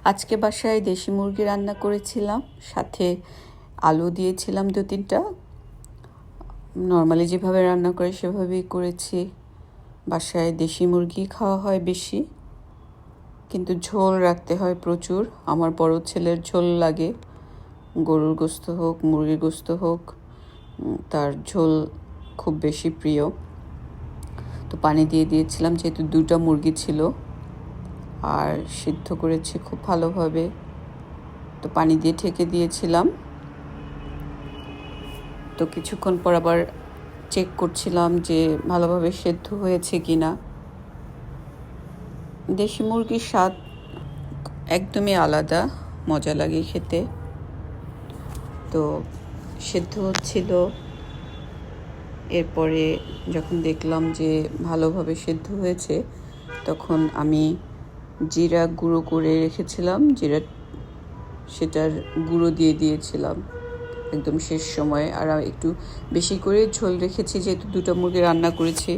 আজকে বাসায় দেশি মুরগি রান্না করেছিলাম, সাথে আলু দিয়েছিলাম 2-3টা। নর্মালি যেভাবে রান্না করে সেভাবেই করেছি। বাসায় দেশি মুরগি খাওয়া হয় বেশি, কিন্তু ঝোল রাখতে হয় প্রচুর। আমার বড় ছেলের ঝোল লাগে, গরুর গোশত হোক মুরগির গোশত হোক, তার ঝোল খুব বেশি প্রিয়। তো পানি দিয়ে দিয়েছিলাম, যেহেতু 2টা মুরগি ছিল, আর সিদ্ধ করেছি খুব ভালোভাবে। তো পানি দিয়ে ঢেকে দিয়েছিলাম। তো কিছুক্ষণ পর আবার চেক করছিলাম যে ভালোভাবে সেদ্ধ হয়েছে কিনা। দেশি মুরগির স্বাদ একদমই আলাদা, মজা লাগে খেতে। তো সেদ্ধ হচ্ছিল। এরপরে যখন দেখলাম যে ভালোভাবে সেদ্ধ হয়েছে, তখন আমি জিরা গুঁড়ো করে রেখেছিলাম, সেটার গুঁড়ো দিয়ে দিয়েছিলাম একদম শেষ সময়ে। আর একটু বেশি করে ঝোল রেখেছি, যেহেতু 2টা মুরগি রান্না করেছি।